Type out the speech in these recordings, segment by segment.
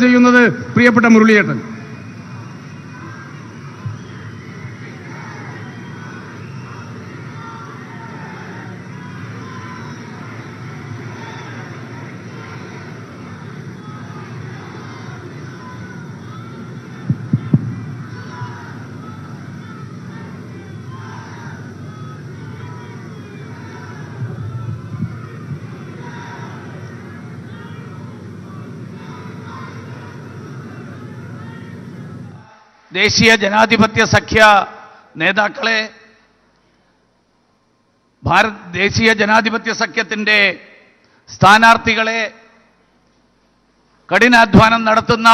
ചെയ്യുന്നത് പ്രിയപ്പെട്ട മുരളിയേട്ടൻ. ദേശീയ ജനാധിപത്യ സഖ്യ നേതാക്കളെ, ദേശീയ ജനാധിപത്യ സഖ്യത്തിൻ്റെ സ്ഥാനാർത്ഥികളെ, കഠിനാധ്വാനം നടത്തുന്ന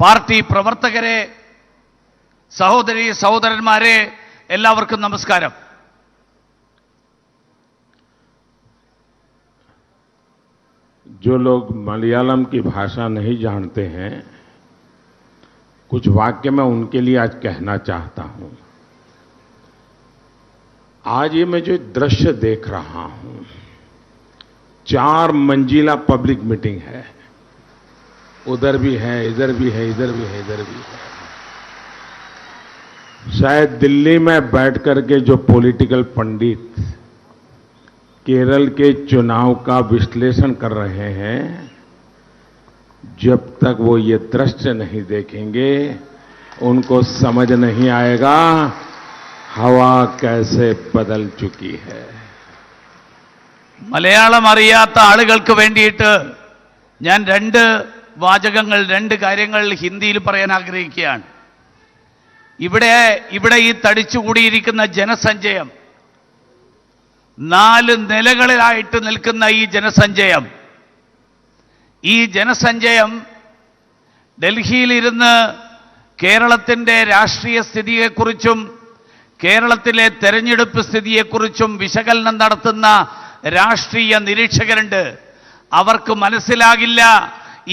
പാർട്ടി പ്രവർത്തകരെ, സഹോദരി സഹോദരന്മാരെ, എല്ലാവർക്കും നമസ്കാരം. जो लोग मलयालम की भाषा नहीं जानते हैं, कुछ वाक्य मैं उनके लिए आज कहना चाहता हूं. आज ये मैं जो दृश्य देख रहा हूं, 4 मंजिला पब्लिक मीटिंग है. उधर भी है, इधर भी है, इधर भी है, इधर भी है. शायद दिल्ली में बैठ करके जो पॉलिटिकल पंडित केरल के चुनाव का विश्लेषण कर रहे हैं, जब तक वो ये दृश्य नहीं देखेंगे उनको समझ नहीं आएगा हवा कैसे बदल चुकी है. മലയാളം അറിയാത്ത ആളുകൾക്ക് വേണ്ടിയിട്ട് ഞാൻ രണ്ട് കാര്യങ്ങൾ ഹിന്ദിയിൽ പറയാൻ ആഗ്രഹിക്കുകയാണ്. ഇവിടെ ഈ തടിച്ചുകൂടിയിരിക്കുന്ന ജനസഞ്ചയം, 4 നിലകളിലായിട്ട് നിൽക്കുന്ന ഈ ജനസഞ്ചയം ഡൽഹിയിലിരുന്ന് കേരളത്തിൻ്റെ രാഷ്ട്രീയ സ്ഥിതിയെക്കുറിച്ചും കേരളത്തിലെ തെരഞ്ഞെടുപ്പ് സ്ഥിതിയെക്കുറിച്ചും വിശകലനം നടത്തുന്ന രാഷ്ട്രീയ നിരീക്ഷകരുണ്ട്. അവർക്ക് മനസ്സിലാകില്ല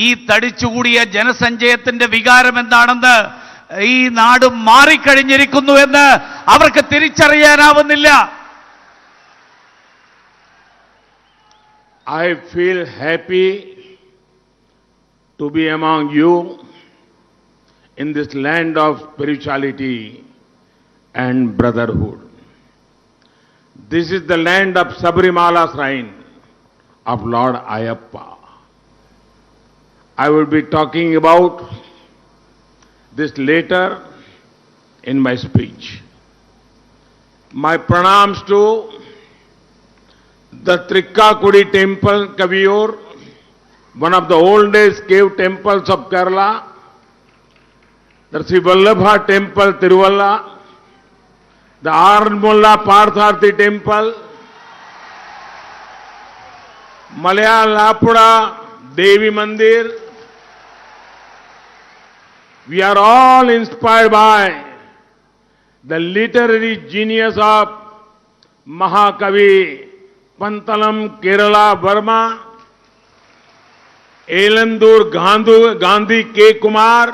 ഈ തടിച്ചുകൂടിയ ജനസഞ്ചയത്തിന്റെ വികാരം എന്താണെന്ന്. ഈ നാട് മാറിക്കഴിഞ്ഞിരിക്കുന്നു എന്ന് അവർക്ക് തിരിച്ചറിയാനാവുന്നില്ല. I feel happy to be among you in this land of spirituality and brotherhood. This is the land of Sabarimala shrine of Lord Ayyappa. I will be talking about this later in my speech. My pranams to the Trikkakudi temple, Kaviyur, one of the oldest cave temples of Kerala, the Sri Vallabha temple, Tiruvalla, the Arunmula Partharthi temple, Malayalapuda Devi Mandir. We are all inspired by the literary genius of Mahakavi Pantalam Kerala Verma, Elendur Gandhi K. Kumar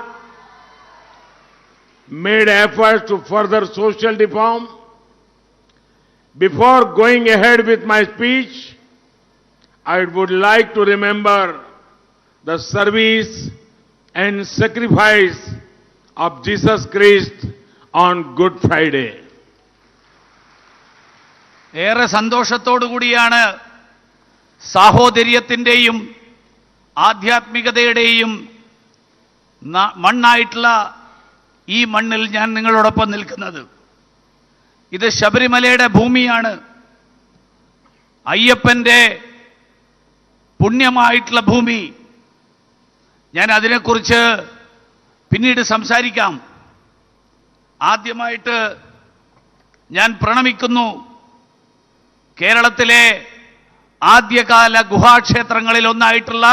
made efforts to further social reform. Before going ahead with my speech, I would like to remember the service and sacrifice of Jesus Christ on Good Friday. ഏറെ സന്തോഷത്തോടുകൂടിയാണ് സാഹോദര്യത്തിൻ്റെയും ആധ്യാത്മികതയുടെയും മണ്ണായിട്ടുള്ള ഈ മണ്ണിൽ ഞാൻ നിങ്ങളോടൊപ്പം നിൽക്കുന്നത്. ഇത് ശബരിമലയുടെ ഭൂമിയാണ്. അയ്യപ്പൻ്റെ പുണ്യമായിട്ടുള്ള ഭൂമി. ഞാൻ അതിനെക്കുറിച്ച് പിന്നീട് സംസാരിക്കാം. ആദ്യമായിട്ട് ഞാൻ പ്രണമിക്കുന്നു കേരളത്തിലെ ആദ്യകാല ഗുഹാക്ഷേത്രങ്ങളിൽ ഒന്നായിട്ടുള്ള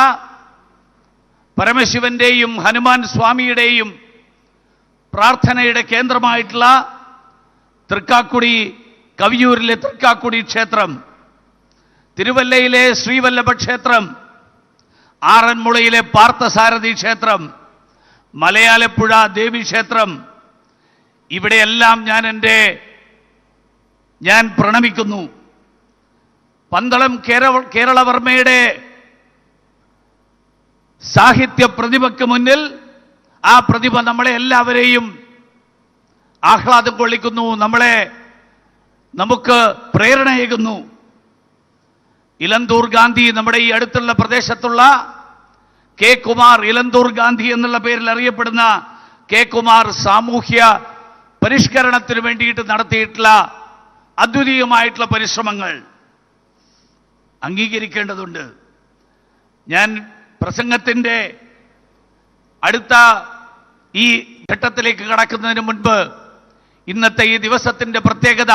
പരമശിവന്റെയും ഹനുമാൻ സ്വാമിയുടെയും പ്രാർത്ഥനയുടെ കേന്ദ്രമായിട്ടുള്ള തൃക്കാക്കുടി, കവിയൂരിലെ തൃക്കാക്കുടി ക്ഷേത്രം, തിരുവല്ലയിലെ ശ്രീവല്ലഭ ക്ഷേത്രം, ആറന്മുളയിലെ പാർത്ഥസാരഥി ക്ഷേത്രം, മലയാലപ്പുഴ ദേവീക്ഷേത്രം, ഇവിടെയെല്ലാം ഞാൻ പ്രണമിക്കുന്നു. പന്തളം കേരളവർമ്മയുടെ സാഹിത്യ പ്രതിഭയ്ക്ക് മുന്നിൽ ആ പ്രതിഭ നമ്മളെ എല്ലാവരെയും ആഹ്ലാദം കൊള്ളിക്കുന്നു, നമുക്ക് പ്രേരണയേകുന്നു. ഇലന്തൂർ ഗാന്ധി, നമ്മുടെ ഈ അടുത്തുള്ള പ്രദേശത്തുള്ള കെ കുമാർ, ഇലന്തൂർ ഗാന്ധി എന്നുള്ള പേരിൽ അറിയപ്പെടുന്ന കെ കുമാർ സാമൂഹ്യ പരിഷ്കരണത്തിന് വേണ്ടിയിട്ട് നടത്തിയിട്ടുള്ള അദ്വിതീയമായിട്ടുള്ള പരിശ്രമങ്ങൾ അംഗീകരിക്കേണ്ടതുണ്ട്. ഞാൻ പ്രസംഗത്തിൻ്റെ അടുത്ത ഈ ഘട്ടത്തിലേക്ക് കടക്കുന്നതിന് മുൻപ് ഇന്നത്തെ ഈ ദിവസത്തിൻ്റെ പ്രത്യേകത,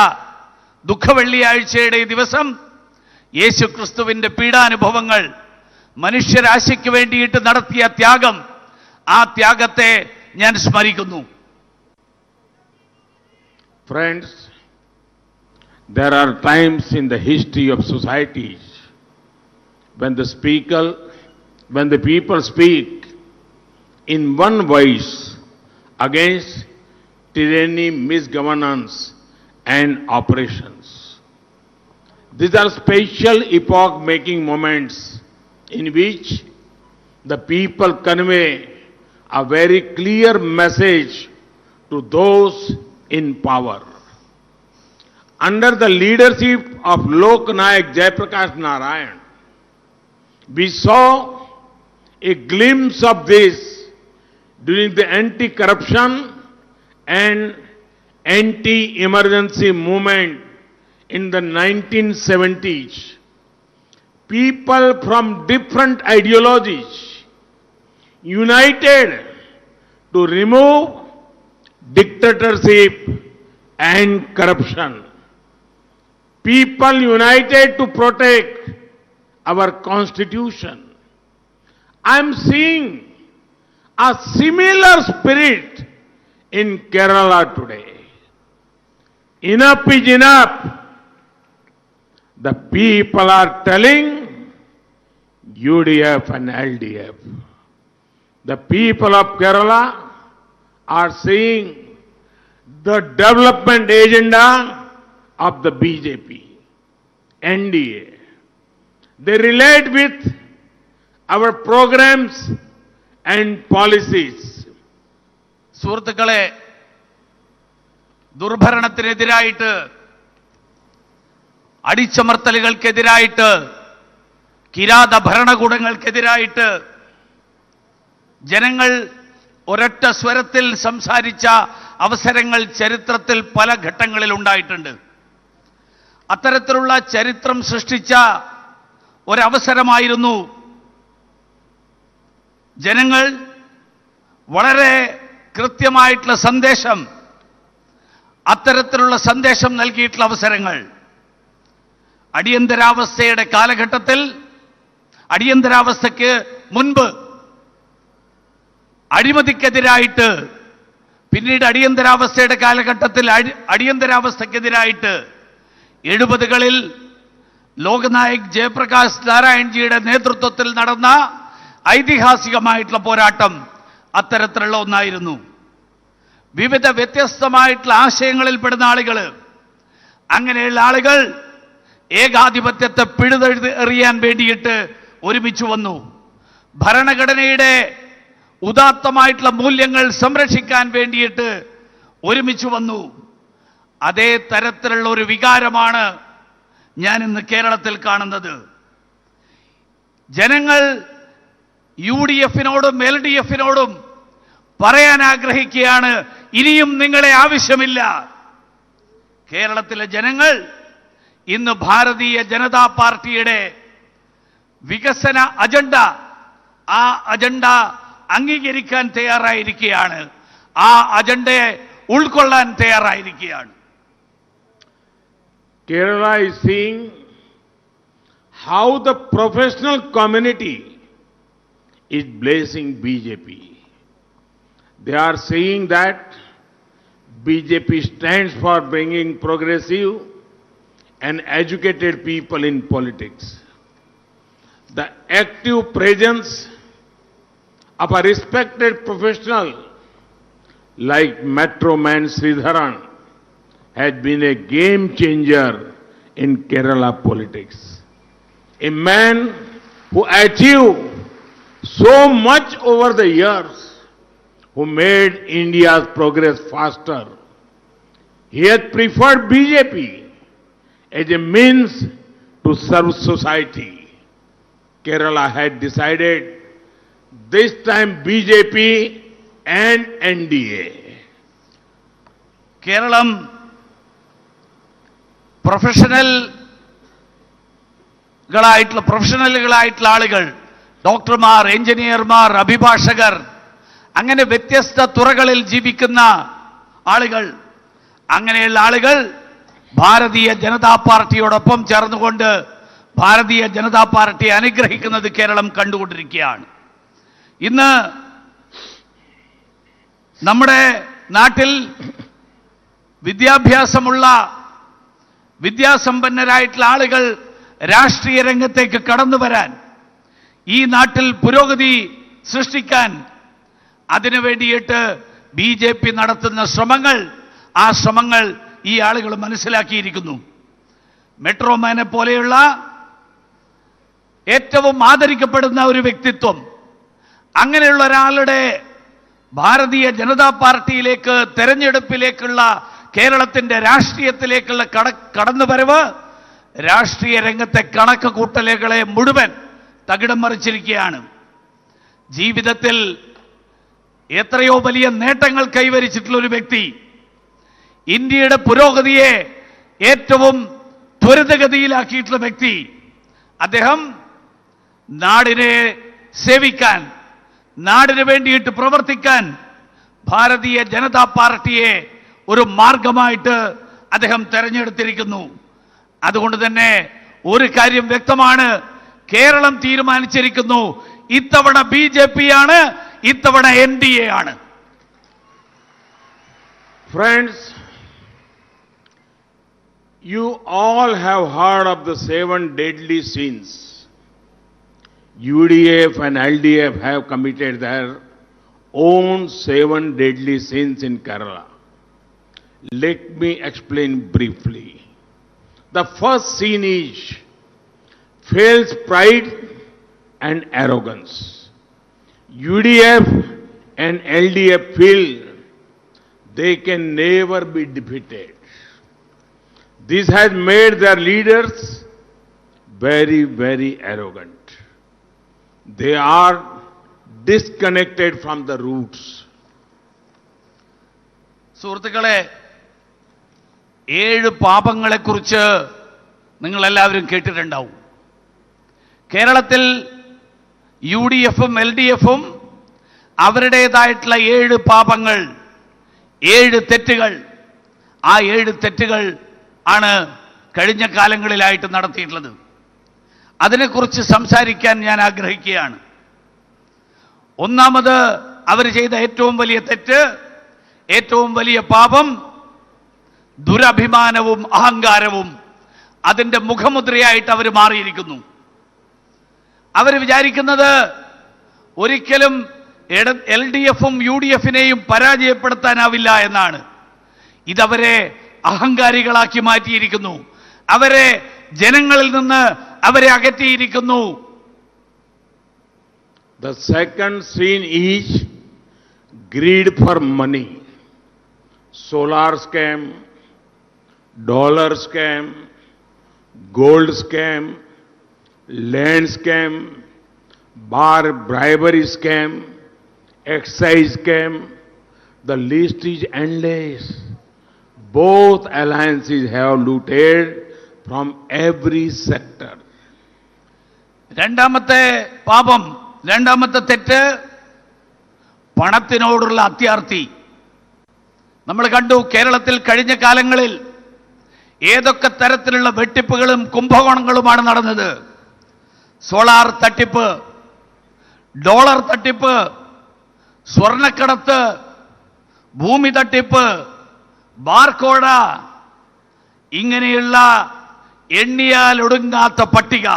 ദുഃഖവെള്ളിയാഴ്ചയുടെ ഈ ദിവസം യേശു ക്രിസ്തുവിൻ്റെ പീഡാനുഭവങ്ങൾ, മനുഷ്യരാശിക്ക് വേണ്ടിയിട്ട് നടത്തിയ ത്യാഗം, ആ ത്യാഗത്തെ ഞാൻ സ്മരിക്കുന്നു. Friends, there are times in the history of societies when the people speak in one voice against tyranny, misgovernance and oppressions. These are special epoch-making moments in which the people convey a very clear message to those in power. Under the leadership of Lok Nayak Jayaprakash Narayan, we saw a glimpse of this during the anti-corruption and anti-emergency movement in the 1970s. People from different ideologies united to remove dictatorship and corruption. People united to protect our constitution. I am seeing a similar spirit in Kerala today. Enough is enough. The people are telling UDF and LDF. The people of Kerala are seeing the development agenda of the BJP, NDA. They relate with our programs and policies. സുഹൃത്തുക്കളെ, ദുർഭരണത്തിനെതിരായിട്ട്, അടിച്ചമർത്തലുകൾക്കെതിരായിട്ട്, കിരാത ഭരണകൂടങ്ങൾക്കെതിരായിട്ട് ജനങ്ങൾ ഒരൊറ്റ സ്വരത്തിൽ സംസാരിച്ച അവസരങ്ങൾ ചരിത്രത്തിൽ പല ഘട്ടങ്ങളിൽ ഉണ്ടായിട്ടുണ്ട്. അത്തരത്തിലുള്ള ചരിത്രം സൃഷ്ടിച്ച ഒരവസരമായിരുന്നു ജനങ്ങൾ വളരെ കൃത്യമായിട്ടുള്ള സന്ദേശം, അത്തരത്തിലുള്ള സന്ദേശം നൽകിയിട്ടുള്ള അവസരങ്ങൾ. അടിയന്തരാവസ്ഥയുടെ കാലഘട്ടത്തിൽ, അടിയന്തരാവസ്ഥയ്ക്ക് മുൻപ് അഴിമതിക്കെതിരായിട്ട്, പിന്നീട് അടിയന്തരാവസ്ഥയുടെ കാലഘട്ടത്തിൽ അടിയന്തരാവസ്ഥക്കെതിരായിട്ട് 70കളിൽ ലോക്നായക് ജയപ്രകാശ് നാരായൺജിയുടെ നേതൃത്വത്തിൽ നടന്ന ഐതിഹാസികമായിട്ടുള്ള പോരാട്ടം അത്തരത്തിലുള്ള ഒന്നായിരുന്നു. വിവിധ വ്യത്യസ്തമായിട്ടുള്ള ആശയങ്ങളിൽ പെടുന്ന ആളുകൾ, അങ്ങനെയുള്ള ആളുകൾ ഏകാധിപത്യത്തെ പിഴുതെറിയാൻ വേണ്ടിയിട്ട് ഒരുമിച്ച് വന്നു. ഭരണഘടനയുടെ ഉദാത്തമായിട്ടുള്ള മൂല്യങ്ങൾ സംരക്ഷിക്കാൻ വേണ്ടിയിട്ട് ഒരുമിച്ച് വന്നു. അതേ തരത്തിലുള്ള ഒരു വികാരമാണ് ഞാൻ ഇന്ന് കേരളത്തിൽ കാണുന്നത്. ജനങ്ങൾ UDF-നോടും LDF-നോടും പറയാൻ ആഗ്രഹിക്കുകയാണ്, ഇനിയും നിങ്ങളെ ആവശ്യമില്ല. കേരളത്തിലെ ജനങ്ങൾ ഇന്ന് ഭാരതീയ ജനതാ പാർട്ടിയുടെ വികസന അജണ്ട, ആ അജണ്ട അംഗീകരിക്കാൻ തയ്യാറായിരിക്കുകയാണ്, ആ അജണ്ടയെ ഉൾക്കൊള്ളാൻ തയ്യാറായിരിക്കുകയാണ്. Kerala is seeing how the professional community is blessing BJP. They are saying that BJP stands for bringing progressive and educated people in politics. The active presence of a respected professional like Metro Man Sridharan has been a game changer in Kerala politics. A man who achieved so much over the years, who made India's progress faster. He had preferred BJP as a means to serve society. Kerala had decided this time BJP and NDA. Keralam പ്രൊഫഷണലുകളായിട്ടുള്ള ആളുകൾ, ഡോക്ടർമാർ, എഞ്ചിനീയർമാർ, അഭിഭാഷകർ, അങ്ങനെ വ്യത്യസ്ത തുറകളിൽ ജീവിക്കുന്ന ആളുകൾ, അങ്ങനെയുള്ള ആളുകൾ ഭാരതീയ ജനതാ പാർട്ടിയോടൊപ്പം ചേർന്നുകൊണ്ട് ഭാരതീയ ജനതാ പാർട്ടിയെ അനുഗ്രഹിക്കുന്നത് കേരളം കണ്ടുകൊണ്ടിരിക്കുകയാണ്. ഇന്ന് നമ്മുടെ നാട്ടിൽ വിദ്യാഭ്യാസമുള്ള വിദ്യാസമ്പന്നരായിട്ടുള്ള ആളുകൾ രാഷ്ട്രീയ രംഗത്തേക്ക് കടന്നു വരാൻ, ഈ നാട്ടിൽ പുരോഗതി സൃഷ്ടിക്കാൻ, അതിനു വേണ്ടിയിട്ട് BJP നടത്തുന്ന ശ്രമങ്ങൾ, ആ ശ്രമങ്ങൾ ഈ ആളുകൾ മനസ്സിലാക്കിയിരിക്കുന്നു. മെട്രോമാനെ പോലെയുള്ള ഏറ്റവും ആദരിക്കപ്പെടുന്ന ഒരു വ്യക്തിത്വം, അങ്ങനെയുള്ള ഒരാളുടെ ഭാരതീയ ജനതാ പാർട്ടിയിലേക്ക്, തെരഞ്ഞെടുപ്പിലേക്കുള്ള കേരളത്തിന്റെ രാഷ്ട്രീയത്തിലേക്കുള്ള കടന്നുവരവ് രാഷ്ട്രീയ രംഗത്തെ കണക്ക് കൂട്ടലുകളെ മുഴുവൻ തകിടം മറിച്ചിരിക്കുകയാണ്. ജീവിതത്തിൽ എത്രയോ വലിയ നേട്ടങ്ങൾ കൈവരിച്ചിട്ടുള്ള ഒരു വ്യക്തി, ഇന്ത്യയുടെ പുരോഗതിയെ ഏറ്റവും ത്വരിതഗതിയിലാക്കിയിട്ടുള്ള വ്യക്തി, അദ്ദേഹം നാടിനെ സേവിക്കാൻ, നാടിന് വേണ്ടിയിട്ട് പ്രവർത്തിക്കാൻ ഭാരതീയ ജനതാ പാർട്ടിയെ ഒരു മാർഗമായിട്ട് അദ്ദേഹം തെരഞ്ഞെടുത്തിരിക്കുന്നു. അതുകൊണ്ട് തന്നെ ഒരു കാര്യം വ്യക്തമാണ്, കേരളം തീരുമാനിച്ചിരിക്കുന്നു, ഇത്തവണ BJP ആണ്, ഇത്തവണ NDA ആണ്. Friends, you all have heard of the 7 deadly sins. UDF and LDF have committed their own 7 deadly sins in Kerala. Let me explain briefly. The first sin is false pride and arrogance. UDF and LDF feel they can never be defeated. This has made their leaders very, very arrogant. They are disconnected from the roots. സുഹൃത്തുക്കളെ, 7 പാപങ്ങളെക്കുറിച്ച് നിങ്ങൾ എല്ലാവരും കേട്ടിട്ടുണ്ടാവും. കേരളത്തിൽ UDFും LDFും അവരുടേതായിട്ടുള്ള 7 പാപങ്ങൾ, 7 തെറ്റുകൾ, ആ 7 തെറ്റുകൾ ആണ് കഴിഞ്ഞ കാലങ്ങളിലായിട്ട് നടത്തിയിട്ടുള്ളത്. അതിനെക്കുറിച്ച് സംസാരിക്കാൻ ഞാൻ ആഗ്രഹിക്കുകയാണ്. ഒന്നാമത് അവർ ചെയ്ത ഏറ്റവും വലിയ തെറ്റ്, ഏറ്റവും വലിയ പാപം, ദുരഭിമാനവും അഹങ്കാരവും അതിന്റെ മുഖമുദ്രയായിട്ട് അവർ മാറിയിരിക്കുന്നു. അവർ വിചാരിക്കുന്നത് ഒരിക്കലും LDFും UDFിനെയും പരാജയപ്പെടുത്താനാവില്ല എന്നാണ്. ഇതവരെ അഹങ്കാരികളാക്കി മാറ്റിയിരിക്കുന്നു. അവരെ ജനങ്ങളിൽ നിന്ന് അവരെ അകറ്റിയിരിക്കുന്നു. The second sin is greed for money. Solar scam, dollar scam, gold scam, land scam, bar bribery scam, excise scam. The list is endless. Both alliances have looted from every sector. രണ്ടാമത്തെ പാപം, രണ്ടാമത്തെ തെറ്റ്, പണത്തിനോടുള്ള അത്യാർത്തി. നമ്മൾ കണ്ടു കേരളത്തിൽ കഴിഞ്ഞ കാലങ്ങളിൽ ഏതൊക്കെ തരത്തിലുള്ള വെട്ടിപ്പുകളും കുംഭകോണങ്ങളുമാണ് നടന്നത്. സോളാർ തട്ടിപ്പ്, ഡോളർ തട്ടിപ്പ്, സ്വർണ്ണക്കടത്ത്, ഭൂമി തട്ടിപ്പ്, ബാർകോഴ, ഇങ്ങനെയുള്ള എണ്ണിയാൽ ഒടുങ്ങാത്ത പട്ടിക.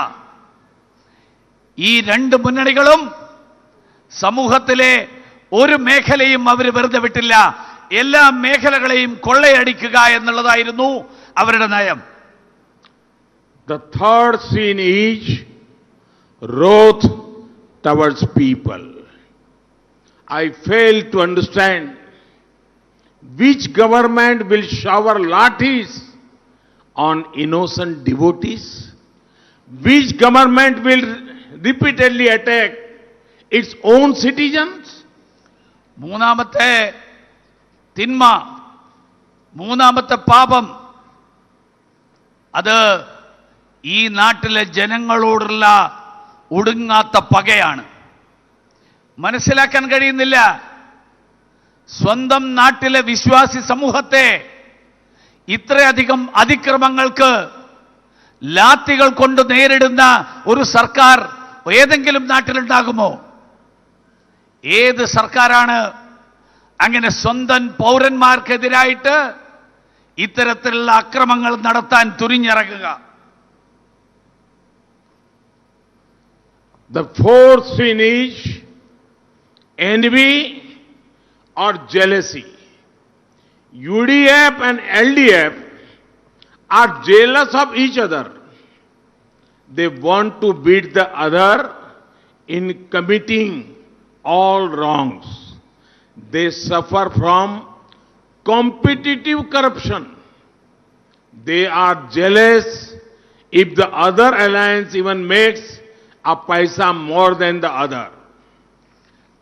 ഈ 2 മുന്നണികളും സമൂഹത്തിലെ ഒരു മേഖലയും അവർ വെറുതെ വിട്ടില്ല. എല്ലാ മേഖലകളെയും കൊള്ളയടിക്കുക എന്നുള്ളതായിരുന്നു അവരുടെ നയം. The third sin is wrath towards people. I fail to understand which government will shower lathis on innocent devotees, which government will repeatedly attack its own citizens. മൂന്നാമത്തെ തിന്മ, മൂന്നാമത്തെ പാപം, അത് ഈ നാട്ടിലെ ജനങ്ങളോടുള്ള ഒടുങ്ങാത്ത പകയാണ്. മനസ്സിലാക്കാൻ കഴിയുന്നില്ല. സ്വന്തം നാട്ടിലെ വിശ്വാസി സമൂഹത്തെ ഇത്രയധികം അതിക്രമങ്ങൾക്ക് ലാത്തികൾ കൊണ്ട് നേരിടുന്ന ഒരു സർക്കാർ ഏതെങ്കിലും നാട്ടിലുണ്ടാകുമോ? ഏത് സർക്കാരാണ് അങ്ങനെ സ്വന്തം പൗരന്മാർക്കെതിരായിട്ട് ഇത്തരത്തിലുള്ള അക്രമങ്ങൾ നടത്താൻ തുനിഞ്ഞിറങ്ങുക? The fourth sin is envy or jealousy. UDF and LDF are jealous of each other. They want to beat the other in committing all wrongs. They suffer from competitive corruption. They are jealous if the other alliance even makes a paisa more than the other.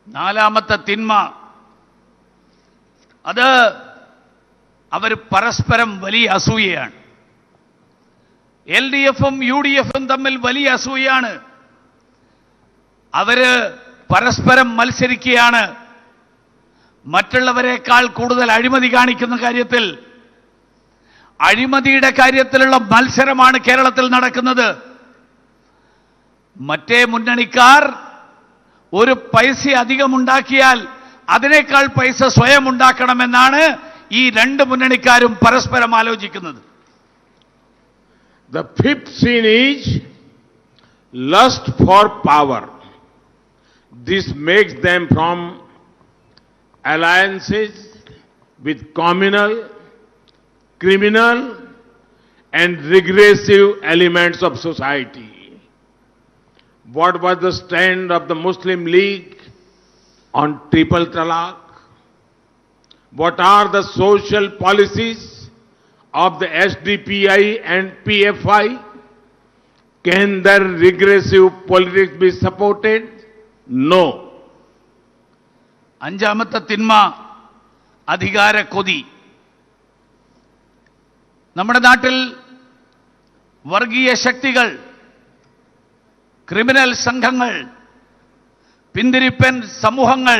നാലാമത്തെ തിന്മ, അത് അവർ പരസ്പരം വലിയ അസൂയയാണ്. LDFും UDFും തമ്മിൽ വലിയ അസൂയയാണ്. അവര് പരസ്പരം മത്സരിക്കുകയാണ്. മറ്റുള്ളവരെക്കാൾ കൂടുതൽ അഴിമതി കാണിക്കുന്ന കാര്യത്തിൽ, അഴിമതിയുടെ കാര്യത്തിലുള്ള മത്സരമാണ് കേരളത്തിൽ നടക്കുന്നത്. മറ്റേ മുന്നണിക്കാർ ഒരു പൈസ അധികമുണ്ടാക്കിയാൽ അതിനേക്കാൾ പൈസ സ്വയം ഉണ്ടാക്കണമെന്നാണ് ഈ രണ്ട് മുന്നണിക്കാരും പരസ്പരം ആലോചിക്കുന്നത്. The fifth sin is lust for power. This makes them from alliances with communal, criminal, and regressive elements of society. What was the stand of the Muslim League on triple talaq? What are the social policies of the SDPI and PFI? Can their regressive politics be supported? No. അഞ്ചാമത്തെ തിന്മ അധികാര കൊതി. നമ്മുടെ നാട്ടിൽ വർഗീയ ശക്തികൾ, criminal സംഘങ്ങൾ, പിന്തിരിപ്പൻ സമൂഹങ്ങൾ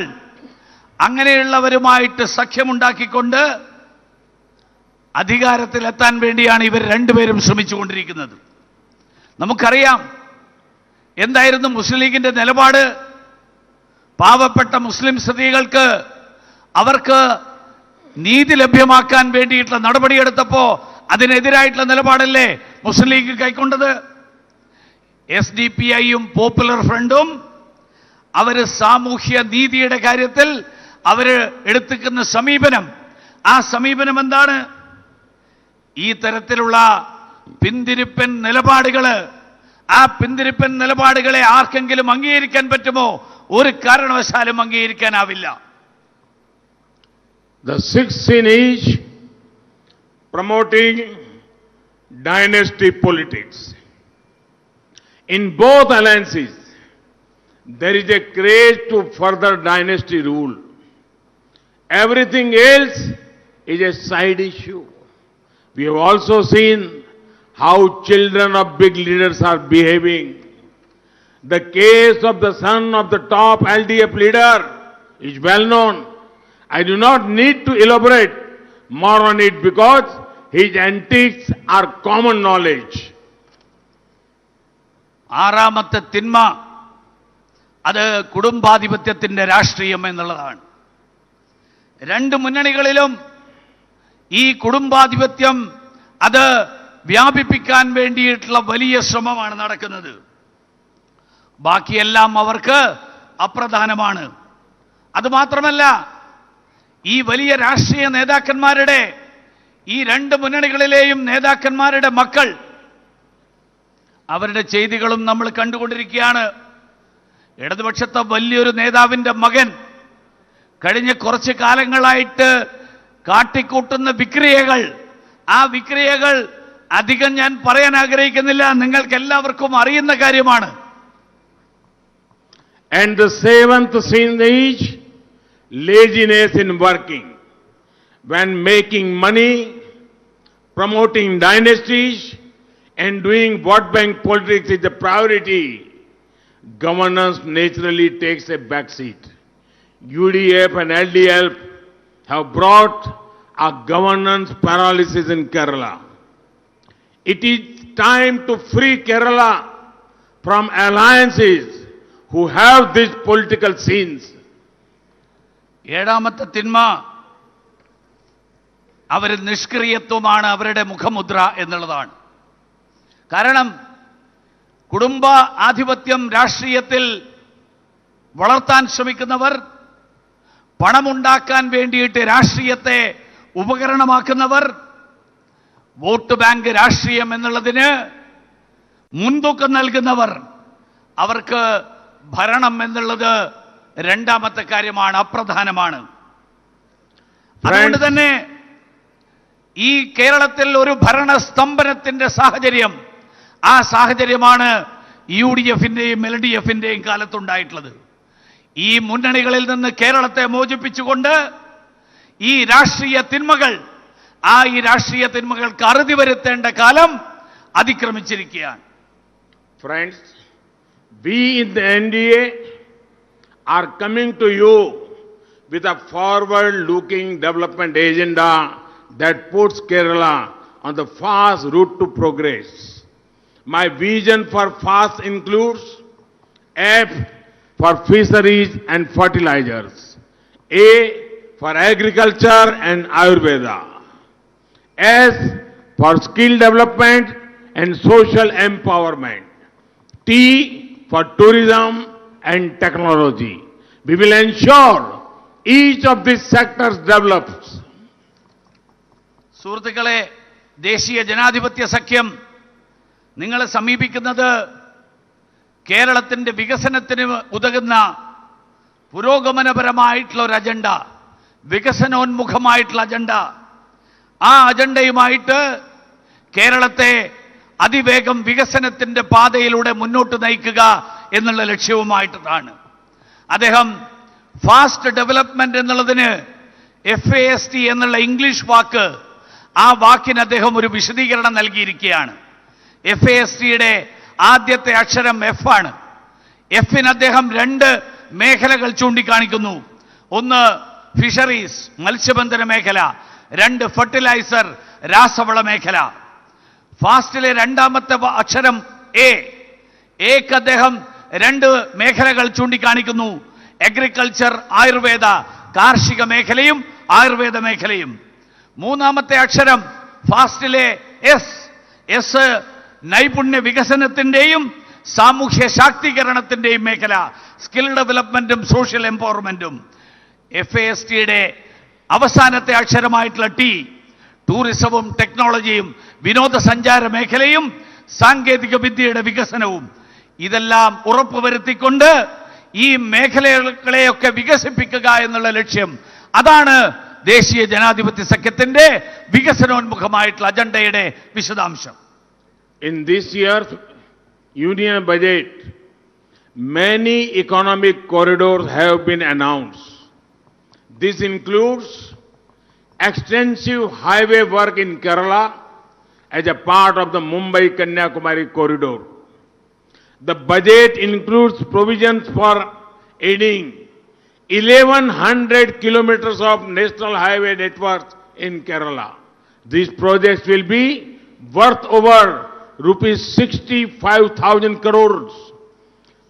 അങ്ങനെയുള്ളവരുമായിട്ട് സഖ്യമുണ്ടാക്കിക്കൊണ്ട് അധികാരത്തിലെത്താൻ വേണ്ടിയാണ് ഇവർ രണ്ടുപേരും ശ്രമിച്ചുകൊണ്ടിരിക്കുന്നത്. നമുക്കറിയാം എന്തായിരുന്നു മുസ്ലിം ലീഗിന്റെ നിലപാട്. പാവപ്പെട്ട മുസ്ലിം സ്ത്രീകൾക്ക് അവർക്ക് നീതി ലഭ്യമാക്കാൻ വേണ്ടിയിട്ടുള്ള നടപടിയെടുത്തപ്പോ അതിനെതിരായിട്ടുള്ള നിലപാടല്ലേ മുസ്ലിം ലീഗ് കൈക്കൊണ്ടത്? SDPIയും പോപ്പുലർ ഫ്രണ്ടും അവര് സാമൂഹ്യ നീതിയുടെ കാര്യത്തിൽ അവര് എടുത്തിക്കുന്ന സമീപനം, ആ സമീപനം എന്താണ്? ഈ തരത്തിലുള്ള പിന്തിരിപ്പൻ നിലപാടുകള്, ആ പിന്തിരിപ്പൻ നിലപാടുകളെ ആർക്കെങ്കിലും അംഗീകരിക്കാൻ പറ്റുമോ? ഒരു കാരണവശാലും അംഗീകരിക്കാനാവില്ല. The sixth sin is promoting dynasty politics. In both alliances, there is a craze to further dynasty rule. Everything else is a side issue. We have also seen how children of big leaders are behaving. The case of the son of the top LDF leader is well known. I do not need to elaborate more on it because his antics are common knowledge. ആറാമത്തെ തിന്മ അത് കുടുംബാധിപത്യത്തിന്റെ രാഷ്ട്രീയം എന്നുള്ളതാണ്. രണ്ട് മുന്നണികളിലും ഈ കുടുംബാധിപത്യം അത് വ്യാപിപ്പിക്കാൻ വേണ്ടിയിട്ടുള്ള വലിയ ശ്രമമാണ് നടക്കുന്നത്. ബാക്കിയെല്ലാം അവർക്ക് അപ്രധാനമാണ്. അതുമാത്രമല്ല, ഈ വലിയ രാഷ്ട്രീയ നേതാക്കന്മാരുടെ, ഈ രണ്ട് മുന്നണികളിലെയും നേതാക്കന്മാരുടെ മക്കൾ, അവരുടെ ചെയ്തികളും നമ്മൾ കണ്ടുകൊണ്ടിരിക്കുകയാണ്. ഇടതുപക്ഷത്തെ വലിയൊരു നേതാവിന്റെ മകൻ കഴിഞ്ഞ കുറച്ച് കാലങ്ങളായിട്ട് കാട്ടിക്കൂട്ടുന്ന വിക്രിയകൾ, ആ വിക്രിയകൾ അധികം ഞാൻ പറയാൻ ആഗ്രഹിക്കുന്നില്ല, നിങ്ങൾക്ക് എല്ലാവർക്കും അറിയുന്ന കാര്യമാണ്. And the seventh sin is laziness in working. When making money, promoting dynasties, and doing vote bank politics is the priority, governance naturally takes a back seat. UDF and LDF have brought a governance paralysis in Kerala. It is time to free Kerala from alliances who have these political sins. ഏഴാമത്തെ തിന്മ അവർ നിഷ്ക്രിയത്വമാണ്, അവരുടെ മുഖമുദ്ര എന്നുള്ളതാണ്. കാരണം കുടുംബ ആധിപത്യം രാഷ്ട്രീയത്തിൽ വളർത്താൻ ശ്രമിക്കുന്നവർ, പണമുണ്ടാക്കാൻ വേണ്ടിയിട്ട് രാഷ്ട്രീയത്തെ ഉപകരണമാക്കുന്നവർ, വോട്ട് ബാങ്ക് രാഷ്ട്രീയം എന്നുള്ളതിന് മുൻതൂക്കം നൽകുന്നവർ, അവർക്ക് ഭരണം എന്നുള്ളത് രണ്ടാമത്തെ കാര്യമാണ്, അപ്രധാനമാണ്. അതുകൊണ്ട് തന്നെ ഈ കേരളത്തിൽ ഒരു ഭരണസ്തംഭനത്തിന്റെ സാഹചര്യം, ആ സാഹചര്യമാണ് UDFന്റെയും LDFന്റെയും കാലത്തുണ്ടായിട്ടുള്ളത്. ഈ മുന്നണികളിൽ നിന്ന് കേരളത്തെ മോചിപ്പിച്ചുകൊണ്ട് ഈ രാഷ്ട്രീയ തിന്മകൾ, ഈ രാഷ്ട്രീയ തിന്മകൾക്ക് അറുതി വരുത്തേണ്ട കാലം അതിക്രമിച്ചിരിക്കുകയാണ്. Friends, we in the NDA are coming to you with a forward-looking development agenda that puts Kerala on the fast route to progress. My vision for fast includes F for fisheries and fertilizers, A for agriculture and Ayurveda, S for skill development and social empowerment, T for tourism and technology. We will ensure each of these sectors develops. സുഹൃത്തുക്കളെ, ദേശീയ ജനാധിപത്യ സഖ്യം നിങ്ങളെ സമീപിക്കുന്നത് കേരളത്തിന്റെ വികസനത്തിന് ഉതകുന്ന പുരോഗമനപരമായിട്ടുള്ള ഒരു അജണ്ട, വികസനോന്മുഖമായിട്ടുള്ള അജണ്ട, ആ അജണ്ടയുമായിട്ട് കേരളത്തെ അതിവേഗം വികസനത്തിന്റെ പാതയിലൂടെ മുന്നോട്ട് നയിക്കുക എന്നുള്ള ലക്ഷ്യവുമായിട്ടാണ്. അദ്ദേഹം ഫാസ്റ്റ് ഡെവലപ്മെന്റ് എന്നുള്ളതിന് FAST എന്നുള്ള ഇംഗ്ലീഷ് വാക്ക്, ആ വാക്കിന് അദ്ദേഹം ഒരു വിശദീകരണം നൽകിയിരിക്കുകയാണ്. FASTയുടെ ആദ്യത്തെ അക്ഷരം F ആണ്. Fന് അദ്ദേഹം രണ്ട് മേഖലകൾ ചൂണ്ടിക്കാണിക്കുന്നു. ഒന്ന് ഫിഷറീസ്, മത്സ്യബന്ധന മേഖല, രണ്ട് ഫെർട്ടിലൈസർ, രാസവള മേഖല. ഫാസ്റ്റിലെ രണ്ടാമത്തെ അക്ഷരം എക്ക് അദ്ദേഹം രണ്ട് മേഖലകൾ ചൂണ്ടിക്കാണിക്കുന്നു. അഗ്രികൾച്ചർ, ആയുർവേദ, കാർഷിക മേഖലയും ആയുർവേദ മേഖലയും. മൂന്നാമത്തെ അക്ഷരം ഫാസ്റ്റിലെ എസ് നൈപുണ്യ വികസനത്തിന്റെയും സാമൂഹ്യ ശാക്തീകരണത്തിന്റെയും മേഖല, സ്കിൽ ഡെവലപ്മെന്റും സോഷ്യൽ എംപവർമെന്റും. FASTയുടെ അവസാനത്തെ അക്ഷരമായിട്ടുള്ള T ടൂറിസവും ടെക്നോളജിയും വിനോദസഞ്ചാര മേഖലയും സാങ്കേതിക വിദ്യയുടെ വികസനവും. ഇതെല്ലാം ഉറപ്പുവരുത്തിക്കൊണ്ട് ഈ മേഖലകളെയൊക്കെ വികസിപ്പിക്കുക എന്നുള്ള ലക്ഷ്യം, അതാണ് ദേശീയ ജനാധിപത്യ സഖ്യത്തിന്റെ വികസനോന്മുഖമായിട്ടുള്ള അജണ്ടയുടെ വിശദാംശം. In this year's Union Budget, many economic corridors have been announced. This includes extensive highway work in Kerala as a part of the Mumbai-Kanyakumari corridor. The budget includes provisions for aiding 1,100 kilometers of national highway network in Kerala. These projects will be worth over rupees 65,000 crores.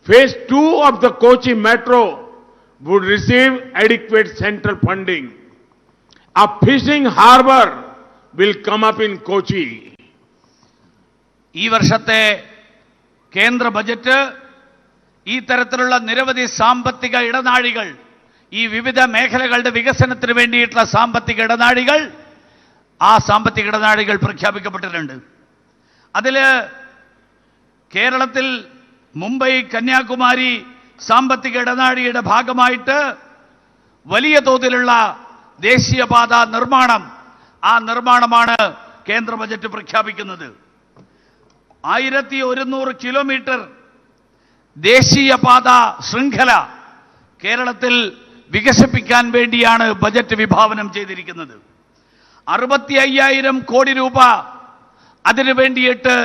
Phase 2 of the Kochi Metro would receive adequate central funding. A fishing harbor will come up in Kochi. ഈ വർഷത്തെ കേന്ദ്ര budget ഈ തരത്തിലുള്ള നിരവധി സാമ്പത്തിക ഇടനാഴികൾ, ഈ വിവിധ മേഖലകളുടെ വികസനത്തിന് വേണ്ടിയിട്ടുള്ള സാമ്പത്തിക ഇടനാഴികൾ, ആ സാമ്പത്തിക ഇടനാഴികൾ പ്രഖ്യാപിക്കപ്പെട്ടിട്ടുണ്ട്. അതിൽ കേരളത്തിൽ മുംബൈ കന്യാകുമാരി സാമ്പത്തിക ഇടനാഴിയുടെ ഭാഗമായിട്ട് വലിയ തോതിലുള്ള ദേശീയപാത നിർമ്മാണം, ആ നിർമ്മാണമാണ് കേന്ദ്ര ബജറ്റ് പ്രഖ്യാപിക്കുന്നത്. 1100 കിലോമീറ്റർ ദേശീയപാത ശൃംഖല കേരളത്തിൽ വികസിപ്പിക്കാൻ വേണ്ടിയാണ് ബജറ്റ് വിഭാവനം ചെയ്തിരിക്കുന്നത്. 65,000 കോടി രൂപ അതിനു വേണ്ടിയിട്ട്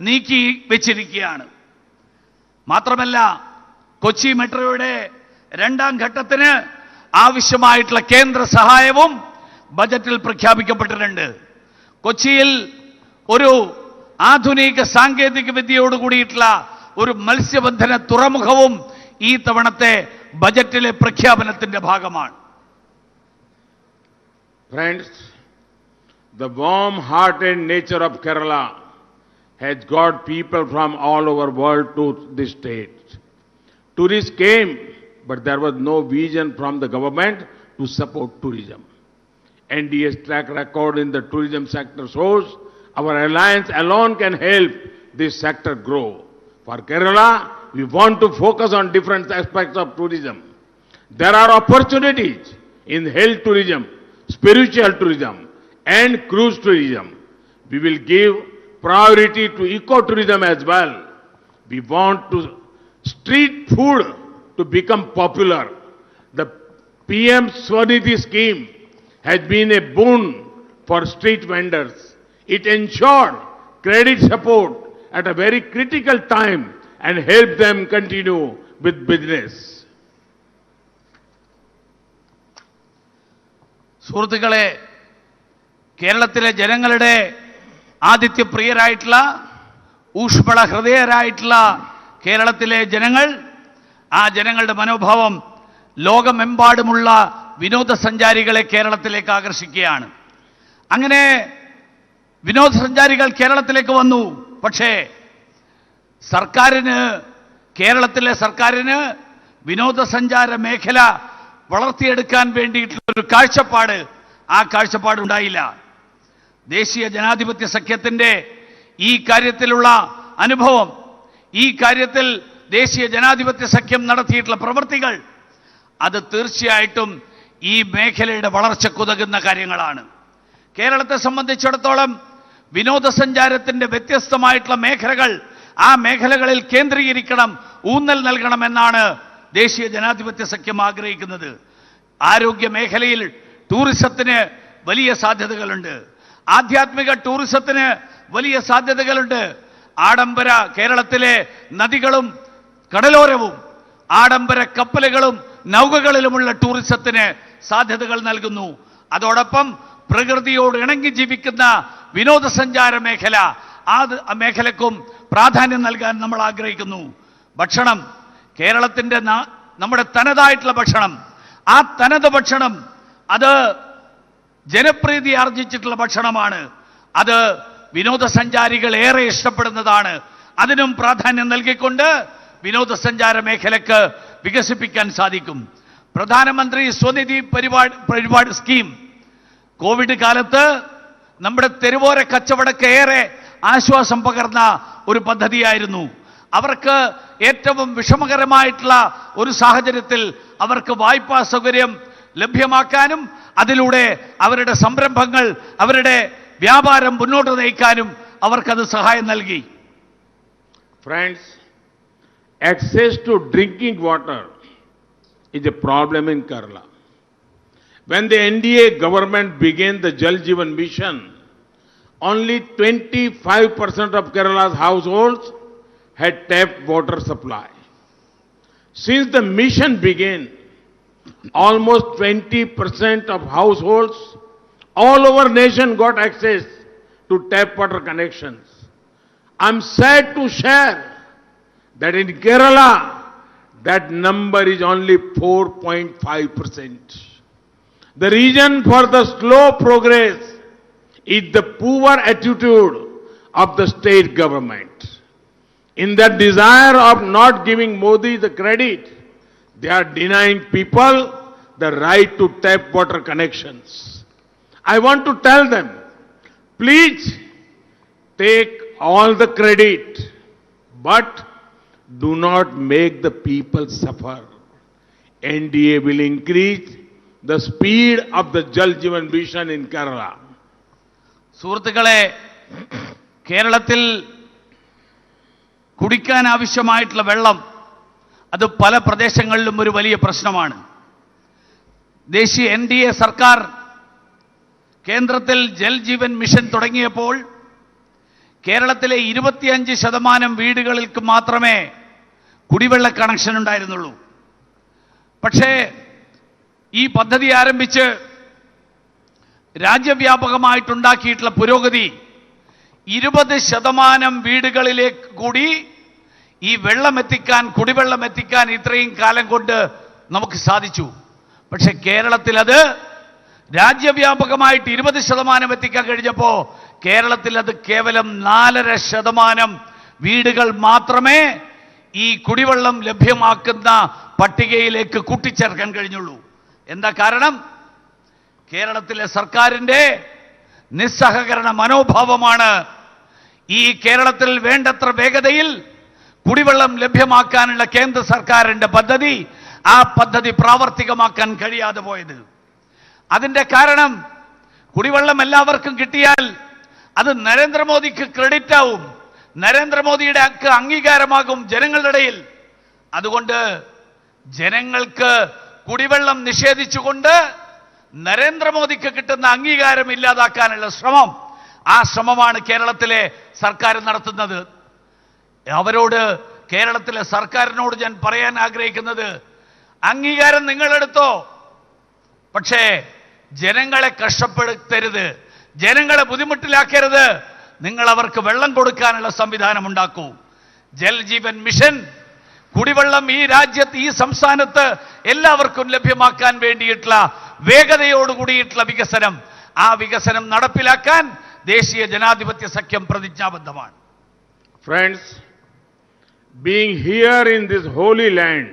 നീക്കി വെച്ചിരിക്കുകയാണ്. മാത്രമല്ല, കൊച്ചി മെട്രോയുടെ 2ാം ഘട്ടത്തിന് ആവശ്യമായിട്ടുള്ള കേന്ദ്ര സഹായവും ബജറ്റിൽ പ്രഖ്യാപിക്കപ്പെട്ടിട്ടുണ്ട്. കൊച്ചിയിൽ ഒരു ആധുനിക സാങ്കേതിക വിദ്യയോടുകൂടിയിട്ടുള്ള ഒരു മത്സ്യബന്ധന തുറമുഖവും ഈ തവണത്തെ ബജറ്റിലെ പ്രഖ്യാപനത്തിന്റെ ഭാഗമാണ്. Friends, the warm-hearted nature of Kerala has got people from all over the world to this state. Tourists came, but there was no vision from the government to support tourism. NDA's track record in the tourism sector shows our alliance alone can help this sector grow. For Kerala, we want to focus on different aspects of tourism. There are opportunities in health tourism, spiritual tourism, and cruise tourism. We will give priority to ecotourism as well. We want to street food to become popular. The PM Swanidhi scheme has been a boon for street vendors. It ensured credit support at a very critical time and helped them continue with business. സുഹൃത്തുക്കളെ, കേരളത്തിലെ ജനങ്ങളുടെ ആതിഥ്യപ്രിയരായിട്ടുള്ള ഊഷ്മള ഹൃദയരായിട്ടുള്ള കേരളത്തിലെ ജനങ്ങൾ, ആ ജനങ്ങളുടെ മനോഭാവം ലോകമെമ്പാടുമുള്ള വിനോദസഞ്ചാരികളെ കേരളത്തിലേക്ക് ആകർഷിക്കുകയാണ്. അങ്ങനെ വിനോദസഞ്ചാരികൾ കേരളത്തിലേക്ക് വന്നു. പക്ഷേ കേരളത്തിലെ സർക്കാരിന് വിനോദസഞ്ചാര മേഖല വളർത്തിയെടുക്കാൻ വേണ്ടിയിട്ടുള്ള ഒരു കാഴ്ചപ്പാട്, ആ കാഴ്ചപ്പാട് ഉണ്ടായില്ല. ദേശീയ ജനാധിപത്യ സഖ്യത്തിന്റെ ഈ കാര്യത്തിലുള്ള അനുഭവം, ഈ കാര്യത്തിൽ ദേശീയ ജനാധിപത്യ സഖ്യം നടത്തിയിട്ടുള്ള പ്രവൃത്തികൾ, അത് തീർച്ചയായിട്ടും ഈ മേഖലയുടെ വളർച്ചക്കുതകുന്ന കാര്യങ്ങളാണ്. കേരളത്തെ സംബന്ധിച്ചിടത്തോളം വിനോദസഞ്ചാരത്തിന്റെ വ്യത്യസ്തമായിട്ടുള്ള മേഖലകൾ, ആ മേഖലകളിൽ കേന്ദ്രീകരിക്കണം, ഊന്നൽ നൽകണമെന്നാണ് ദേശീയ ജനാധിപത്യ സഖ്യം ആഗ്രഹിക്കുന്നത്. ആരോഗ്യ മേഖലയിൽ ടൂറിസത്തിന് വലിയ സാധ്യതകളുണ്ട്. ആധ്യാത്മിക ടൂറിസത്തിന് വലിയ സാധ്യതകളുണ്ട്. കേരളത്തിലെ നദികളും കടലോരവും ആഡംബര കപ്പലുകളും നൗകകളിലുമുള്ള ടൂറിസത്തിന് സാധ്യതകൾ നൽകുന്നു. അതോടൊപ്പം പ്രകൃതിയോട് ഇണങ്ങി ജീവിക്കുന്ന വിനോദസഞ്ചാര മേഖല, ആ മേഖലക്കും പ്രാധാന്യം നൽകാൻ നമ്മൾ ആഗ്രഹിക്കുന്നു. ഭക്ഷണം, കേരളത്തിന്റെ നമ്മുടെ തനതായിട്ടുള്ള ഭക്ഷണം, ആ തനത് ഭക്ഷണം അത് ജനപ്രീതി ആർജിച്ചിട്ടുള്ള ഭക്ഷണമാണ്. അത് വിനോദസഞ്ചാരികൾ ഏറെ ഇഷ്ടപ്പെടുന്നതാണ്. അതിനും പ്രാധാന്യം നൽകിക്കൊണ്ട് വിനോദസഞ്ചാര മേഖലക്ക് വികസിപ്പിക്കാൻ സാധിക്കും. പ്രധാനമന്ത്രി സ്വനിധി പരിപാടി സ്കീം കോവിഡ് കാലത്ത് നമ്മുടെ തെരുവോര കച്ചവടക്ക് ഏറെ ആശ്വാസം പകർന്ന ഒരു പദ്ധതിയായിരുന്നു. അവർക്ക് ഏറ്റവും വിഷമകരമായിട്ടുള്ള ഒരു സാഹചര്യത്തിൽ അവർക്ക് വായ്പാ സൗകര്യം ലഭ്യമാക്കാനും അതിലൂടെ അവരുടെ സംരംഭങ്ങൾ, അവരുടെ വ്യാപാരം മുന്നോട്ട് നയിക്കാനും അവർക്കത് സഹായം നൽകി. Friends, access to drinking water is a problem in Kerala. When the NDA government began the Jal Jeevan Mission, only 25% of Kerala's households had tap water supply. Since the mission began, almost 20% of households all over nation got access to tap water connections. I'm sad to share that in Kerala, that number is only 4.5%. The reason for the slow progress is the poor attitude of the state government. In that desire of not giving Modi the credit, they are denying people the right to tap water connections. I want to tell them, please take all the credit, but do not make the people suffer. NDA will increase the speed of the Jal Jeevan Mission in Kerala. സുഹൃത്തുക്കളെ, കേരളത്തിൽ കുടിക്കാൻ ആവശ്യമായിട്ടുള്ള വെള്ളം അത് പല പ്രദേശങ്ങളിലും ഒരു വലിയ പ്രശ്നമാണ്. ദേശീയ NDA സർക്കാർ കേന്ദ്രത്തിൽ ജൽ ജീവൻ മിഷൻ തുടങ്ങിയപ്പോൾ കേരളത്തിലെ 25% വീടുകൾക്ക് മാത്രമേ കുടിവെള്ള കണക്ഷൻ ഉണ്ടായിരുന്നുള്ളൂ. പക്ഷേ ഈ പദ്ധതി ആരംഭിച്ച് രാജ്യവ്യാപകമായിട്ടുണ്ടാക്കിയിട്ടുള്ള പുരോഗതി 20% വീടുകളിലേക്ക് കൂടി ഈ വെള്ളം എത്തിക്കാൻ, കുടിവെള്ളം എത്തിക്കാൻ ഇത്രയും കാലം കൊണ്ട് നമുക്ക് സാധിച്ചു. പക്ഷെ കേരളത്തിൽ അത് രാജ്യവ്യാപകമായിട്ട് 20% എത്തിക്കാൻ കഴിഞ്ഞപ്പോൾ കേരളത്തിൽ അത് കേവലം 4.5% വീടുകൾ മാത്രമേ ഈ കുടിവെള്ളം ലഭ്യമാക്കുന്ന പട്ടികയിലേക്ക് കൂട്ടിച്ചേർക്കാൻ കഴിഞ്ഞുള്ളൂ. എന്താ കാരണം? കേരളത്തിലെ സർക്കാരിന്റെ നിസ്സഹകരണ മനോഭാവമാണ് ഈ കേരളത്തിൽ വേണ്ടത്ര വേഗതയിൽ കുടിവെള്ളം ലഭ്യമാക്കാനുള്ള കേന്ദ്ര സർക്കാരിന്റെ പദ്ധതി, ആ പദ്ധതി പ്രാവർത്തികമാക്കാൻ കഴിയാതെ പോയത്. അതിന്റെ കാരണം കുടിവെള്ളം എല്ലാവർക്കും കിട്ടിയാൽ അത് നരേന്ദ്രമോദിക്ക് ക്രെഡിറ്റ് ആവും, നരേന്ദ്രമോദിയുടെ അംഗീകാരമാകും ജനങ്ങളുടെ ഇടയിൽ. അതുകൊണ്ട് ജനങ്ങൾക്ക് കുടിവെള്ളം നിഷേധിച്ചുകൊണ്ട് നരേന്ദ്രമോദിക്ക് കിട്ടുന്ന അംഗീകാരം ഇല്ലാതാക്കാനുള്ള ശ്രമം, ആ ശ്രമമാണ് കേരളത്തിലെ സർക്കാർ നടത്തുന്നത്. അവരോട്, കേരളത്തിലെ സർക്കാരിനോട് ഞാൻ പറയാൻ ആഗ്രഹിക്കുന്നത്, അംഗീകാരം നിങ്ങളെടുത്തോ, പക്ഷേ ജനങ്ങളെ കഷ്ടപ്പെടുത്തരുത്, ജനങ്ങളെ ബുദ്ധിമുട്ടിലാക്കരുത്. നിങ്ങൾ അവർക്ക് വെള്ളം കൊടുക്കാനുള്ള സംവിധാനം ഉണ്ടാക്കൂ. ജൽ ജീവൻ മിഷൻ കുടിവെള്ളം ഈ രാജ്യത്ത്, ഈ സംസ്ഥാനത്ത് എല്ലാവർക്കും ലഭ്യമാക്കാൻ വേണ്ടിയിട്ടുള്ള വേഗതയോടുകൂടിയിട്ടുള്ള വികസനം, ആ വികസനം നടപ്പിലാക്കാൻ ദേശീയ ജനാധിപത്യ സഖ്യം പ്രതിജ്ഞാബദ്ധമാണ്. Friends, being here in this holy land,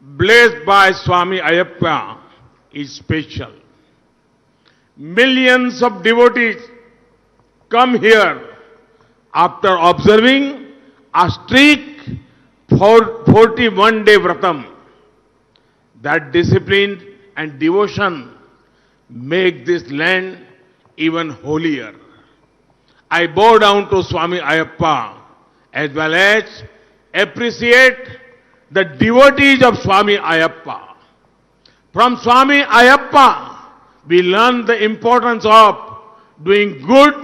blessed by Swami Ayyappa, is special. Millions of devotees come here after observing a strict 41-day vratam. That discipline and devotion make this land even holier. I bow down to Swami Ayyappa as well as appreciate the devotees of Swami Ayyappa. From Swami Ayyappa, we learn the importance of doing good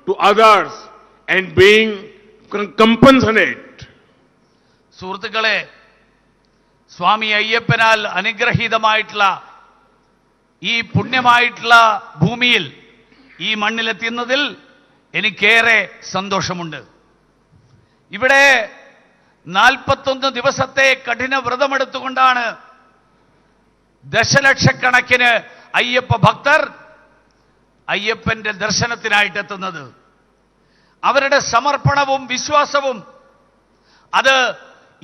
to others and being compassionate. സുഹൃത്തുക്കളെ, സ്വാമി അയ്യപ്പനാൽ അനുഗ്രഹീതമായിട്ടുള്ള ഈ പുണ്യമായിട്ടുള്ള ഭൂമിയിൽ, ഈ മണ്ണിലെത്തുന്നതിൽ എനിക്കേറെ സന്തോഷമുണ്ട്. ഇവിടെ 41 ദിവസത്തെ കഠിന വ്രതമെടുത്തുകൊണ്ടാണ് ദശലക്ഷക്കണക്കിന് അയ്യപ്പ ഭക്തർ അയ്യപ്പന്റെ ദർശനത്തിനായിട്ട് എത്തുന്നത്. അവരുടെ സമർപ്പണവും വിശ്വാസവും അത്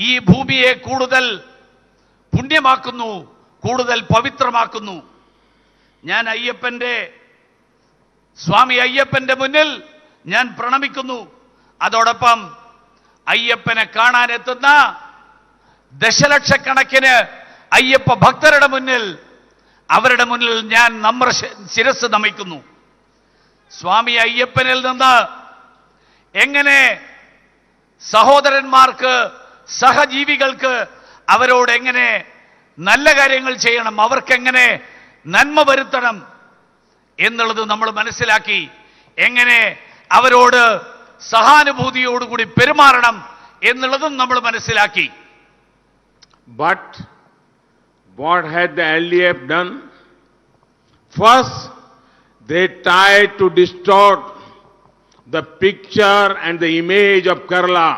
ഈ ഭൂമിയെ കൂടുതൽ പുണ്യമാക്കുന്നു, കൂടുതൽ പവിത്രമാക്കുന്നു. ഞാൻ സ്വാമി അയ്യപ്പന്റെ മുന്നിൽ ഞാൻ പ്രണമിക്കുന്നു. അതോടൊപ്പം അയ്യപ്പനെ കാണാനെത്തുന്ന ദശലക്ഷക്കണക്കിന് അയ്യപ്പ ഭക്തരുടെ മുന്നിൽ, അവരുടെ മുന്നിൽ ഞാൻ ശിരസ് നമിക്കുന്നു. സ്വാമി അയ്യപ്പനിൽ നിന്ന് എങ്ങനെ സഹോദരന്മാർക്ക്, സഹജീവികൾക്ക് അവരോട് എങ്ങനെ നല്ല കാര്യങ്ങൾ ചെയ്യണം, അവർക്കെങ്ങനെ നന്മ വരുത്തണം എന്നുള്ളത് നമ്മൾ മനസ്സിലാക്കി, എങ്ങനെ അവരോട് സഹാനുഭൂതിയോടുകൂടി പെരുമാറണം എന്നുള്ളതും നമ്മൾ മനസ്സിലാക്കി. But what had the LDF done? First, they tried to distort the picture and the image of Kerala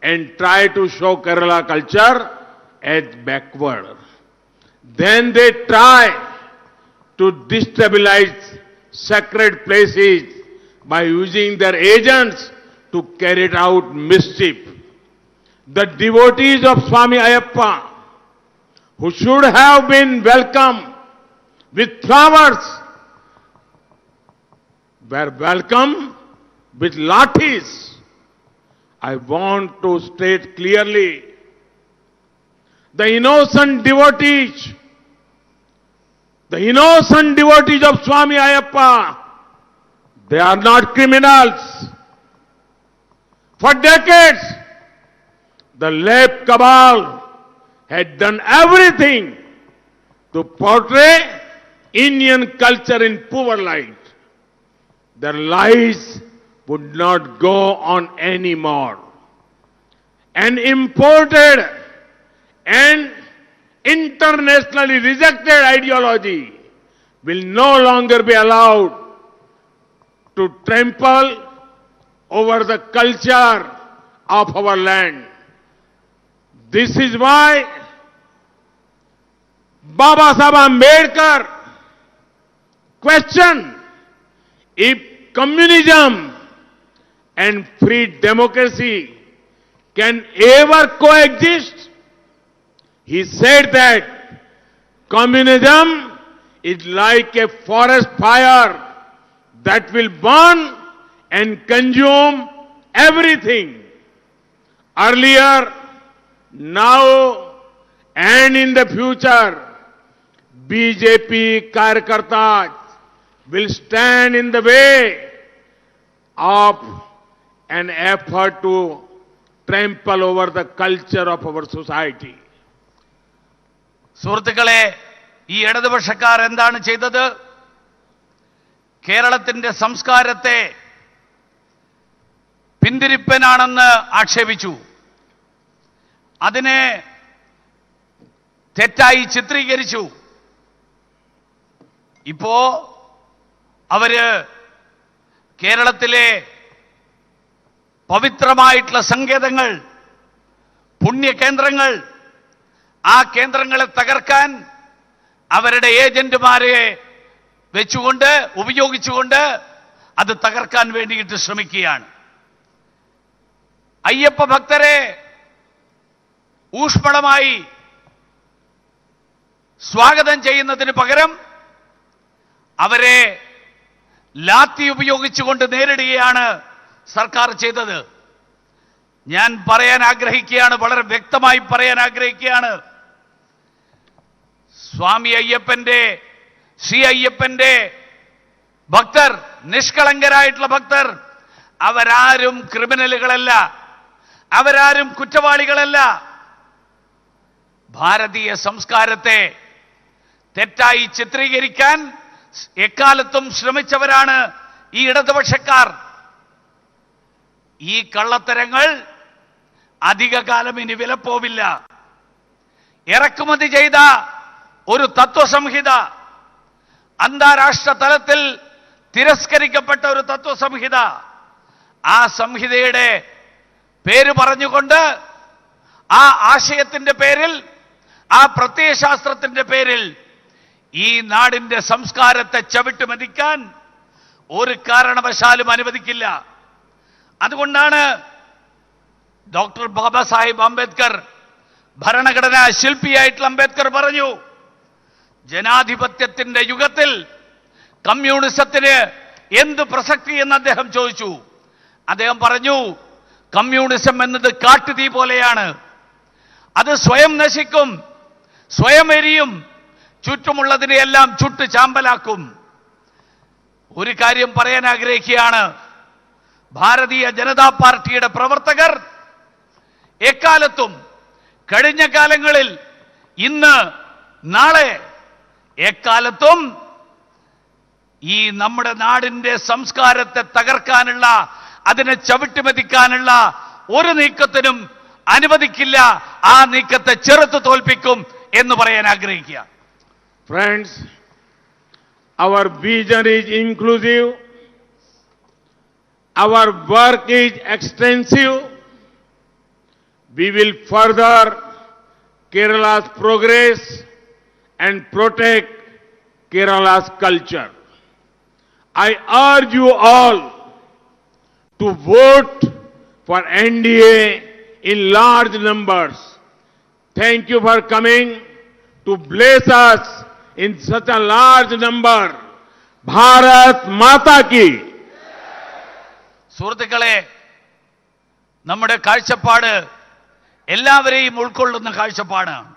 and try to show Kerala culture as backward. Then they try to destabilize sacred places by using their agents to carry out mischief. The devotees of Swami Ayyappa, who should have been welcomed with flowers, were welcomed with lathis. I want to state clearly, the innocent devotees of Swami Ayyappa, they are not criminals. For decades, the left cabal had done everything to portray Indian culture in poor light. Their lies would not go on anymore. An imported and internationally rejected ideology will no longer be allowed to trample over the culture of our land. This is why Baba Saheb Ambedkar questioned if communism and free democracy can ever coexist. He said that communism is like a forest fire that will burn and consume everything. Earlier, now, and in the future, BJP Karyakartas will stand in the way of an effort to trample over the culture of our society. സുഹൃത്തുക്കളെ, ഈ ഇടതുപക്ഷക്കാർ എന്താണ് ചെയ്തത്? കേരളത്തിന്റെ സംസ്കാരത്തെ പിന്തിരിപ്പനാണെന്ന് ആക്ഷേപിച്ചു. അതിനെ തെറ്റായി ചിത്രീകരിച്ചു. ഇപ്പോ അവര് കേരളത്തിലെ പവിത്രമായിട്ടുള്ള സങ്കേതങ്ങൾ, പുണ്യകേന്ദ്രങ്ങൾ, ആ കേന്ദ്രങ്ങളെ തകർക്കാൻ അവരുടെ ഏജന്റുമാരെ വെച്ചുകൊണ്ട് ഉപയോഗിച്ചുകൊണ്ട് അത് തകർക്കാൻ വേണ്ടിയിട്ട് ശ്രമിക്കുകയാണ്. അയ്യപ്പ ഭക്തരെ ഊഷ്മളമായി സ്വാഗതം ചെയ്യുന്നതിന് പകരം അവരെ ലാത്തി ഉപയോഗിച്ചുകൊണ്ട് നേരിടുകയാണ് സർക്കാർ ചെയ്തത്. ഞാൻ പറയാൻ ആഗ്രഹിക്കുകയാണ്, വളരെ വ്യക്തമായി പറയാൻ ആഗ്രഹിക്കുകയാണ്. സ്വാമി അയ്യപ്പന്റെ, ശ്രീ അയ്യപ്പന്റെ ഭക്തർ, നിഷ്കളങ്കരായിട്ടുള്ള ഭക്തർ, അവരാരും ക്രിമിനലുകളല്ല, അവരാരും കുറ്റവാളികളല്ല. ഭാരതീയ സംസ്കാരത്തെ തെറ്റായി ചിത്രീകരിക്കാൻ എക്കാലത്തും ശ്രമിച്ചവരാണ് ഈ ഇടതുപക്ഷക്കാർ. ഈ കള്ളത്തരങ്ങൾ അധികകാലം ഇനി വിലപ്പോവില്ല. ഇറക്കുമതി ചെയ്ത ഒരു തത്വസംഹിത, അന്താരാഷ്ട്ര തലത്തിൽ തിരസ്കരിക്കപ്പെട്ട ഒരു തത്വസംഹിത, ആ സംഹിതയുടെ പേര് പറഞ്ഞുകൊണ്ട്, ആ ആശയത്തിന്റെ പേരിൽ, ആ പ്രത്യയശാസ്ത്രത്തിന്റെ പേരിൽ ഈ നാടിന്റെ സംസ്കാരത്തെ ചവിട്ടുമതിക്കാൻ ഒരു കാരണവശാലും അനുവദിക്കില്ല. അതുകൊണ്ടാണ് ഡോക്ടർ ബാബാ സാഹിബ് അംബേദ്കർ, ഭരണഘടനാ ശില്പിയായിട്ടുള്ള അംബേദ്കർ പറഞ്ഞു, ജനാധിപത്യത്തിന്റെ യുഗത്തിൽ കമ്മ്യൂണിസത്തിന് എന്ത് പ്രസക്തി എന്ന് അദ്ദേഹം ചോദിച്ചു. അദ്ദേഹം പറഞ്ഞു, കമ്മ്യൂണിസം എന്നത് കാട്ടുതീ പോലെയാണ്. അത് സ്വയം നശിക്കും, സ്വയം എരിയും, ചുറ്റുമുള്ളതിനെയെല്ലാം ചുട്ട് ചാമ്പലാക്കും. ഒരു കാര്യം പറയാൻ ആഗ്രഹിക്കുകയാണ്, ഭാരതീയ ജനതാ പാർട്ടിയുടെ പ്രവർത്തകർ എക്കാലത്തും, കഴിഞ്ഞ കാലങ്ങളിൽ, ഇന്ന്, നാളെ, എക്കാലത്തും ഈ നമ്മുടെ നാടിന്റെ സംസ്കാരത്തെ തകർക്കാനുള്ള, അതിനെ ചവിട്ടിമതിക്കാനുള്ള ഒരു നീക്കത്തിനും അനുവദിക്കില്ല. ആ നീക്കത്തെ ചെറുത്തു തോൽപ്പിക്കും എന്ന് പറയാൻ ആഗ്രഹിക്കുക. Friends, our vision is inclusive, our work is extensive. We will further Kerala's progress and protect Kerala's culture. I urge you all to vote for NDA in large numbers. Thank you for coming to bless us in such a large number. Bharat Mata ki. സുഹൃത്തുക്കളെ, നമ്മുടെ കാഴ്ചപ്പാട് എല്ലാവരെയും ഉൾക്കൊള്ളുന്ന കാഴ്ചപ്പാടാണ്.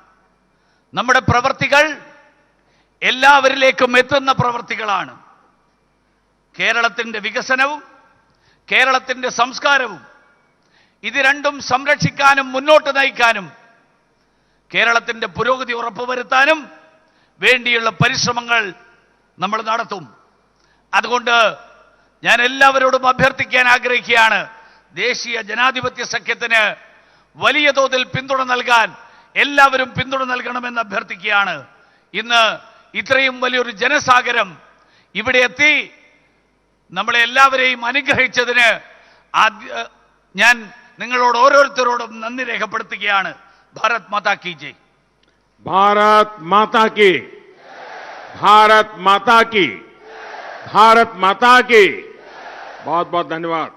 നമ്മുടെ പ്രവർത്തികൾ എല്ലാവരിലേക്കും എത്തുന്ന പ്രവർത്തികളാണ്. കേരളത്തിൻ്റെ വികസനവും കേരളത്തിൻ്റെ സംസ്കാരവും ഇത് രണ്ടും സംരക്ഷിക്കാനും മുന്നോട്ട് നയിക്കാനും കേരളത്തിൻ്റെ പുരോഗതി ഉറപ്പുവരുത്താനും വേണ്ടിയുള്ള പരിശ്രമങ്ങൾ നമ്മൾ നടത്തും. അതുകൊണ്ട് ഞാൻ എല്ലാവരോടും അഭ്യർത്ഥിക്കാൻ ആഗ്രഹിക്കുകയാണ്, ദേശീയ ജനാധിപത്യ സഖ്യത്തിന് വലിയ തോതിൽ പിന്തുണ നൽകാൻ എല്ലാവരും പിന്തുണ നൽകണമെന്ന് അഭ്യർത്ഥിക്കുകയാണ്. ഇന്ന് ഇത്രയും വലിയൊരു ജനസാഗരം ഇവിടെ എത്തി നമ്മളെ എല്ലാവരെയും അനുഗ്രഹിച്ചതിന് ഞാൻ നിങ്ങളോട് ഓരോരുത്തരോടും നന്ദി രേഖപ്പെടുത്തുകയാണ്. ഭാരത് മാതാ കി ജയ്. भारत माता की, भारत माता की, भारत माता की। बहुत बहुत धन्यवाद।